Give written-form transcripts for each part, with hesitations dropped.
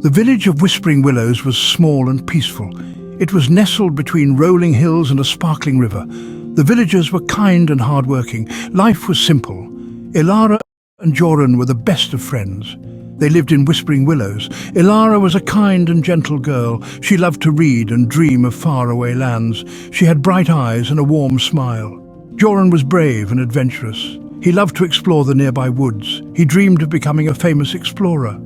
The village of Whispering Willows was small and peaceful. It was nestled between rolling hills and a sparkling river. The villagers were kind and hard-working. Life was simple. Ilara and Joran were the best of friends. They lived in Whispering Willows. Ilara was a kind and gentle girl. She loved to read and dream of faraway lands. She had bright eyes and a warm smile. Joran was brave and adventurous. He loved to explore the nearby woods. He dreamed of becoming a famous explorer.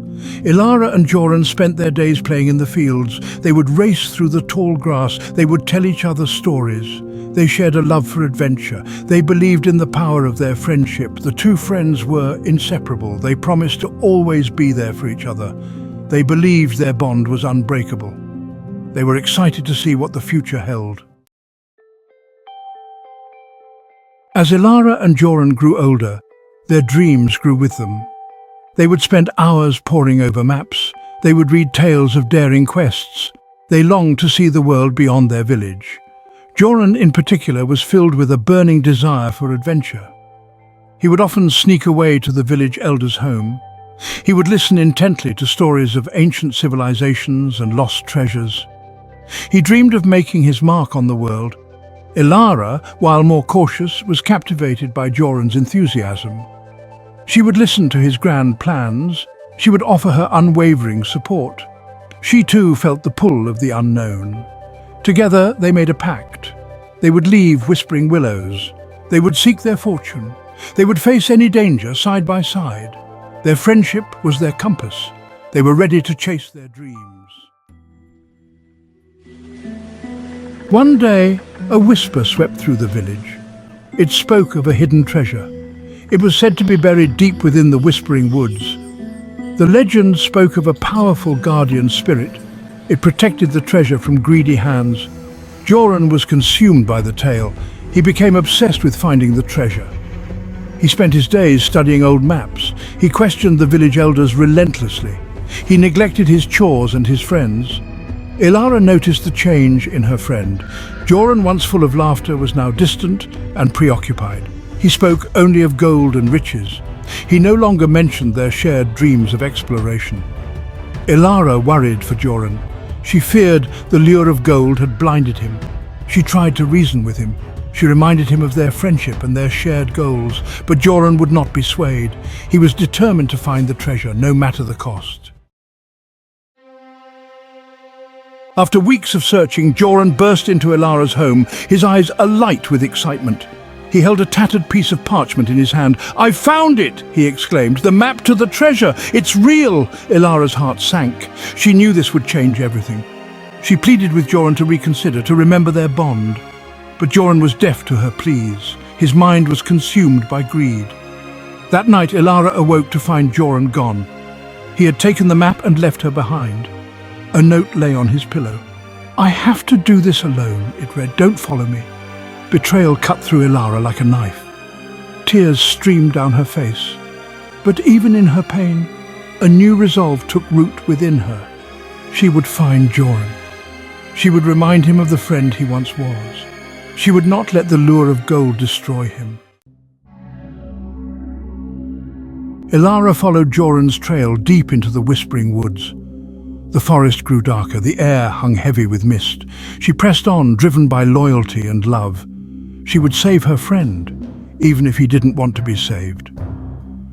Ilara and Joran spent their days playing in the fields. They would race through the tall grass. They would tell each other stories. They shared a love for adventure. They believed in the power of their friendship. The two friends were inseparable. They promised to always be there for each other. They believed their bond was unbreakable. They were excited to see what the future held. As Ilara and Joran grew older, their dreams grew with them. They would spend hours poring over maps. They would read tales of daring quests. They longed to see the world beyond their village. Joran, in particular, was filled with a burning desire for adventure. He would often sneak away to the village elder's home. He would listen intently to stories of ancient civilizations and lost treasures. He dreamed of making his mark on the world. Ilara, while more cautious, was captivated by Joran's enthusiasm. She would listen to his grand plans. She would offer her unwavering support. She too felt the pull of the unknown. Together they made a pact. They would leave Whispering Willows. They would seek their fortune. They would face any danger side by side. Their friendship was their compass. They were ready to chase their dreams. One day, a whisper swept through the village. It spoke of a hidden treasure. It was said to be buried deep within the Whispering Woods. The legend spoke of a powerful guardian spirit. It protected the treasure from greedy hands. Joran was consumed by the tale. He became obsessed with finding the treasure. He spent his days studying old maps. He questioned the village elders relentlessly. He neglected his chores and his friends. Ilara noticed the change in her friend. Joran, once full of laughter, was now distant and preoccupied. He spoke only of gold and riches. He no longer mentioned their shared dreams of exploration. Ilara worried for Joran. She feared the lure of gold had blinded him. She tried to reason with him. She reminded him of their friendship and their shared goals, but Joran would not be swayed. He was determined to find the treasure, no matter the cost. After weeks of searching, Joran burst into Ilara's home, his eyes alight with excitement. He held a tattered piece of parchment in his hand. "I've found it!" he exclaimed. "The map to the treasure! It's real!" Ilara's heart sank. She knew this would change everything. She pleaded with Joran to reconsider, to remember their bond. But Joran was deaf to her pleas. His mind was consumed by greed. That night, Ilara awoke to find Joran gone. He had taken the map and left her behind. A note lay on his pillow. "I have to do this alone," it read. "Don't follow me." Betrayal cut through Ilara like a knife. Tears streamed down her face. But even in her pain, a new resolve took root within her. She would find Joran. She would remind him of the friend he once was. She would not let the lure of gold destroy him. Ilara followed Joran's trail deep into the Whispering Woods. The forest grew darker, the air hung heavy with mist. She pressed on, driven by loyalty and love. She would save her friend, even if he didn't want to be saved.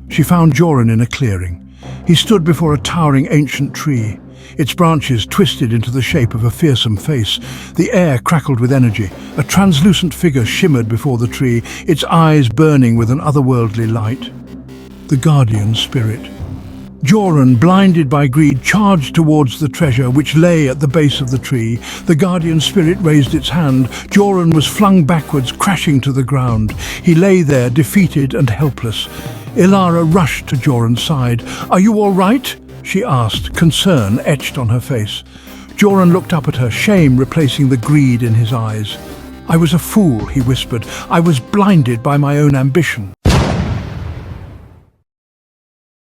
She found Joran in a clearing. He stood before a towering ancient tree. Its branches twisted into the shape of a fearsome face. The air crackled with energy. A translucent figure shimmered before the tree, its eyes burning with an otherworldly light. The guardian spirit. Joran, blinded by greed, charged towards the treasure which lay at the base of the tree. The guardian spirit raised its hand. Joran was flung backwards, crashing to the ground. He lay there, defeated and helpless. Ilara rushed to Joran's side. "Are you all right?" she asked, concern etched on her face. Joran looked up at her, shame replacing the greed in his eyes. "I was a fool," he whispered. "I was blinded by my own ambition."